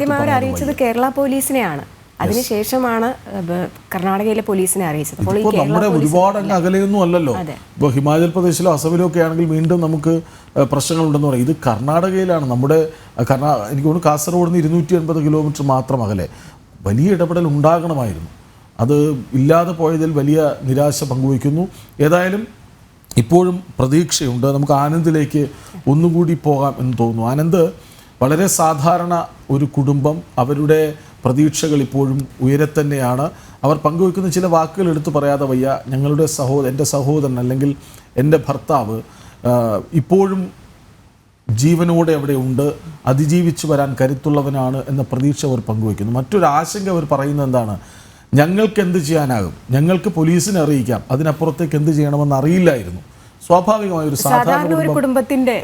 ആദ്യം അവർ അറിയിച്ചത് കേരള പോലീസിനെയാണ്, അതിനുശേഷമാണ് കർണാടകയിലെ പോലീസിനെ അറിയിച്ചത്. അപ്പോൾ നമ്മുടെ ഒരുപാട് അങ്ങ് അകലെയൊന്നും അല്ലല്ലോ. ഇപ്പോൾ ഹിമാചൽ പ്രദേശിലോ അസമിലോ ഒക്കെ ആണെങ്കിൽ വീണ്ടും നമുക്ക് പ്രശ്നങ്ങളുണ്ടെന്ന് പറയും. ഇത് കർണാടകയിലാണ്. നമ്മുടെ എനിക്ക് തോന്നുന്നു കാസർഗോഡ് നിന്ന് 280 കിലോമീറ്റർ മാത്രം അകലെ. വലിയ ഇടപെടൽ ഉണ്ടാകണമായിരുന്നു. അത് ഇല്ലാതെ പോയതിൽ വലിയ നിരാശ പങ്കുവയ്ക്കുന്നു. ഏതായാലും ഇപ്പോഴും പ്രതീക്ഷയുണ്ട്. നമുക്ക് ആനന്ദിലേക്ക് ഒന്നുകൂടി പോകാം എന്ന് തോന്നുന്നു. ആനന്ദ്, വളരെ സാധാരണ ഒരു കുടുംബം, അവരുടെ പ്രതീക്ഷകൾ ഇപ്പോഴും ഉയരത്തന്നെയാണ്. അവർ പങ്കുവയ്ക്കുന്ന ചില വാക്കുകൾ എടുത്തു പറയാതെ വയ്യ. ഞങ്ങളുടെ എൻ്റെ സഹോദരൻ അല്ലെങ്കിൽ എൻ്റെ ഭർത്താവ് ഇപ്പോഴും ജീവനോടെ അവിടെ ഉണ്ട്, അതിജീവിച്ച് വരാൻ കരുത്തുള്ളവനാണ് എന്ന പ്രതീക്ഷ അവർ പങ്കുവയ്ക്കുന്നു. മറ്റൊരു ആശങ്ക അവർ പറയുന്നത് എന്താണ്? ഞങ്ങൾക്ക് എന്ത് ചെയ്യാനാകും, ഞങ്ങൾക്ക് പോലീസിനെ അറിയിക്കാം, അതിനപ്പുറത്തേക്ക് എന്ത് ചെയ്യണമെന്ന് അറിയില്ലായിരുന്നു. സ്വാഭാവികമായ ഒരു സാധാരണ കുടുംബത്തിൻ്റെ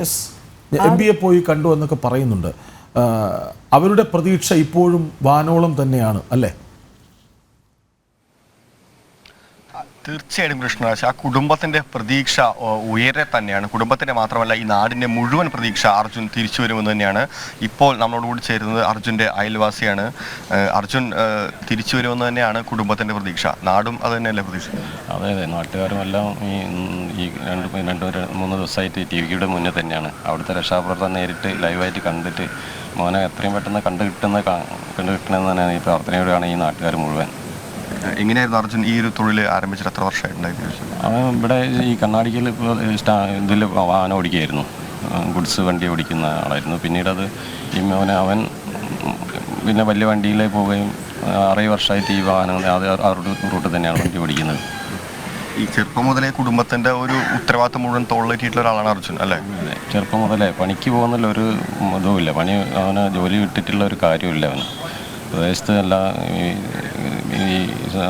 MBA പോയി കണ്ടു എന്നൊക്കെ പറയുന്നുണ്ട്. അവരുടെ പ്രതീക്ഷ ഇപ്പോഴും വാനോളം തന്നെയാണ് അല്ലേ? തീർച്ചയായിട്ടും കൃഷ്ണരാജ്, ആ കുടുംബത്തിൻ്റെ പ്രതീക്ഷ ഉയരെ തന്നെയാണ്. കുടുംബത്തിൻ്റെ മാത്രമല്ല, ഈ നാടിൻ്റെ മുഴുവൻ പ്രതീക്ഷ അർജുൻ തിരിച്ചു വരുമെന്ന് തന്നെയാണ്. ഇപ്പോൾ നമ്മളോടുകൂടി ചേരുന്നത് അർജുൻ്റെ അയൽവാസിയാണ്. അർജുൻ തിരിച്ചു വരുമെന്ന് തന്നെയാണ് കുടുംബത്തിൻ്റെ പ്രതീക്ഷ. നാടും അത് തന്നെയല്ലേ പ്രതീക്ഷ? അതെ, നാട്ടുകാരും എല്ലാം ഈ 2-3 ദിവസമായിട്ട് TVയുടെ മുന്നേ തന്നെയാണ്. അവിടുത്തെ രക്ഷാപ്രവർത്തനം നേരിട്ട് ലൈവായിട്ട് കണ്ടിട്ട് മോനെ എത്രയും പെട്ടെന്ന് കണ്ടുകിട്ടണമെന്ന് തന്നെയാണ് ഈ പ്രാർത്ഥനയോടെയാണ് ഈ നാട്ടുകാർ മുഴുവൻ. എങ്ങനെയായിരുന്നു അർജുൻ ഈ ഒരു തൊഴിൽ ആരംഭിച്ചിട്ട് എത്ര വർഷമായിട്ടുണ്ടായിരുന്നു? അവൻ ഇവിടെ ഈ കർണാടകയിൽ ഇതിൽ വാഹനം ഓടിക്കുകയായിരുന്നു, ഗുഡ്സ് വണ്ടി ഓടിക്കുന്ന ആളായിരുന്നു. പിന്നീട് അവൻ പിന്നെ വലിയ വണ്ടിയിലേക്ക് പോവുകയും 6 വർഷമായിട്ട് ഈ വാഹനം ആ റൂട്ട് തന്നെയാണ് വണ്ടി ഓടിക്കുന്നത്. ഈ ചെറുപ്പം മുതലേ കുടുംബത്തിൻ്റെ ഒരു ഉത്തരവാദിത്തം മുഴുവൻ തോളിലേറ്റിയിട്ടുള്ള ഒരാളാണ് അർജുൻ അല്ലേ? അതെ, ചെറുപ്പം മുതലേ പണിക്ക് പോകുന്നില്ല, ഒരു ഇതുമില്ല. അവന് ജോലി വിട്ടിട്ടുള്ള ഒരു കാര്യമില്ല. അവന് പ്രദേശത്ത് എല്ലാ ഈ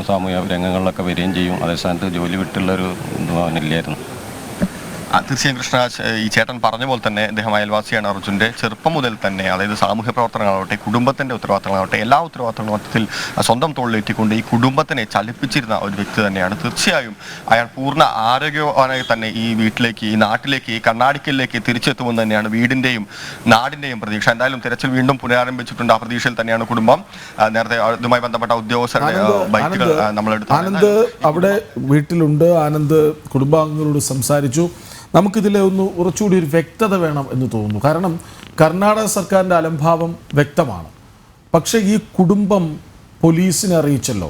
സാമൂഹ്യ രംഗങ്ങളിലൊക്കെ വരികയും ചെയ്യും. അതേ സ്ഥാനത്ത് ജോലി വിട്ടുള്ളൊരു ഇതും അവനില്ലായിരുന്നു. തീർച്ചയായും കൃഷ്ണരാജ്, ഈ ചേട്ടൻ പറഞ്ഞ പോലെ തന്നെ അദ്ദേഹം അയൽവാസിയാണ് അർജുൻ്റെ. ചെറുപ്പം മുതൽ തന്നെ, അതായത് സാമൂഹ്യ പ്രവർത്തനങ്ങളാവട്ടെ, കുടുംബത്തിൻ്റെ ഉത്തരവാദിത്തങ്ങളാവട്ടെ, എല്ലാ ഉത്തരവാദിത്തങ്ങളും മൊത്തത്തിൽ സ്വന്തം തോളിലേറ്റിക്കൊണ്ട് ഈ കുടുംബത്തിനെ ചലിപ്പിച്ചിരുന്ന ഒരു വ്യക്തി തന്നെയാണ്. തീർച്ചയായും അയാൾ പൂർണ്ണ ആരോഗ്യവാനായി തന്നെ ഈ വീട്ടിലേക്ക്, ഈ നാട്ടിലേക്ക്, ഈ കർണാടകയിലേക്ക് തിരിച്ചെത്തുമെന്ന് തന്നെയാണ് വീടിൻ്റെയും നാടിൻ്റെയും പ്രതീക്ഷ. എന്തായാലും തിരച്ചിൽ വീണ്ടും പുനരാരംഭിച്ചിട്ടുണ്ട്. ആ പ്രതീക്ഷയിൽ തന്നെയാണ് കുടുംബം. നേരത്തെ ഇതുമായി ബന്ധപ്പെട്ട ഉദ്യോഗസ്ഥരുടെ ബൈക്കുകൾ നമ്മളെടുത്തു. ആനന്ദ് അവിടെ വീട്ടിലുണ്ട്. ആനന്ദ് കുടുംബാംഗങ്ങളോട് സംസാരിച്ചു. നമുക്കിതിലെ കുറച്ചുകൂടി ഒരു വ്യക്തത വേണം എന്ന് തോന്നുന്നു. കാരണം കർണാടക സർക്കാരിൻ്റെ അലംഭാവം വ്യക്തമാണ്. പക്ഷേ ഈ കുടുംബം പോലീസിനെ അറിയിച്ചല്ലോ,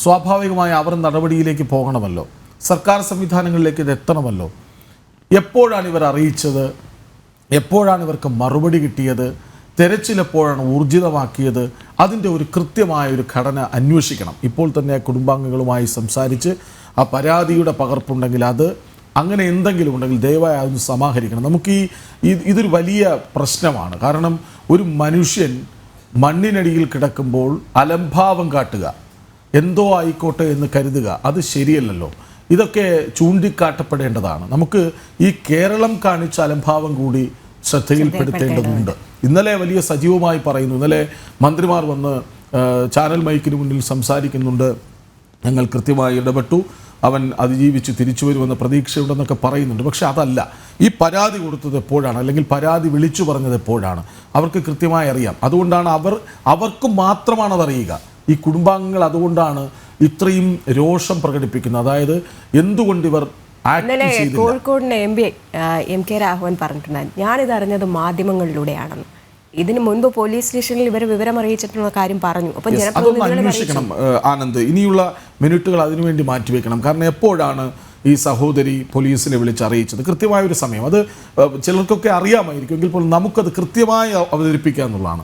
സ്വാഭാവികമായി അവർ നടപടിയിലേക്ക് പോകണമല്ലോ, സർക്കാർ സംവിധാനങ്ങളിലേക്ക് ഇത് എത്തണമല്ലോ. എപ്പോഴാണ് ഇവർ അറിയിച്ചത്? എപ്പോഴാണ് ഇവർക്ക് മറുപടി കിട്ടിയത്? തെരച്ചിലെപ്പോഴാണ് ഊർജിതമാക്കിയത്? അതിൻ്റെ ഒരു കൃത്യമായ ഒരു ഘടന അന്വേഷിക്കണം. ഇപ്പോൾ തന്നെ കുടുംബാംഗങ്ങളുമായി സംസാരിച്ച് ആ പരാതിയുടെ പകർപ്പുണ്ടെങ്കിൽ അത്, അങ്ങനെ എന്തെങ്കിലും ഉണ്ടെങ്കിൽ ദയവായി അതൊന്ന് സമാഹരിക്കണം. നമുക്ക് ഇതൊരു വലിയ പ്രശ്നമാണ്. കാരണം ഒരു മനുഷ്യൻ മണ്ണിനടിയിൽ കിടക്കുമ്പോൾ അലംഭാവം കാട്ടുക, എന്തോ ആയിക്കോട്ടെ എന്ന് കരുതുക, അത് ശരിയല്ലല്ലോ. ഇതൊക്കെ ചൂണ്ടിക്കാട്ടപ്പെടേണ്ടതാണ്. നമുക്ക് ഈ കേരളം കാണിച്ച അലംഭാവം കൂടി ശ്രദ്ധയിൽപ്പെടുത്തേണ്ടതുണ്ട്. ഇന്നലെ വലിയ സജീവമായി പറയുന്നു. ഇന്നലെ മന്ത്രിമാർ വന്ന് ചാനൽ മൈക്കിന് മുന്നിൽ സംസാരിക്കുന്നുണ്ട്. ഞങ്ങൾ കൃത്യമായി ഇടപെട്ടു, അവൻ അതിജീവിച്ച് തിരിച്ചു വരുമെന്ന പ്രതീക്ഷയുണ്ടെന്നൊക്കെ പറയുന്നുണ്ട്. പക്ഷെ അതല്ല. ഈ പരാതി കൊടുത്തത് എപ്പോഴാണ്, അല്ലെങ്കിൽ പരാതി വിളിച്ചു പറഞ്ഞത് എപ്പോഴാണ്, അവർക്ക് കൃത്യമായി അറിയാം. അതുകൊണ്ടാണ് അവർക്ക് മാത്രമാണ് അതറിയുക. ഈ കുടുംബാംഗങ്ങൾ അതുകൊണ്ടാണ് ഇത്രയും രോഷം പ്രകടിപ്പിക്കുന്നത്. അതായത് എന്തുകൊണ്ട് ഇവർ കോഴിക്കോടിൻ്റെ MK രാഘവൻ പറഞ്ഞിട്ടുണ്ടായിരുന്നു, ഞാനിത് അറിഞ്ഞത് മാധ്യമങ്ങളിലൂടെയാണെന്ന്. ഇതിനു മുൻപ് പോലീസ് സ്റ്റേഷനിൽ ഇവർ വിവരം അറിയിച്ചിട്ടുള്ള കാര്യം പറഞ്ഞു. അപ്പം അന്വേഷിക്കണം ആനന്ദ്. ഇനിയുള്ള മിനിറ്റുകൾ അതിനുവേണ്ടി മാറ്റിവെക്കണം. കാരണം എപ്പോഴാണ് ഈ സഹോദരി പോലീസിനെ വിളിച്ചറിയിച്ചത്? കൃത്യമായൊരു സമയം. അത് ചിലർക്കൊക്കെ അറിയാമായിരിക്കും, എങ്കിൽ പോലും നമുക്കത് കൃത്യമായി അവതരിപ്പിക്കുക എന്നുള്ളതാണ്.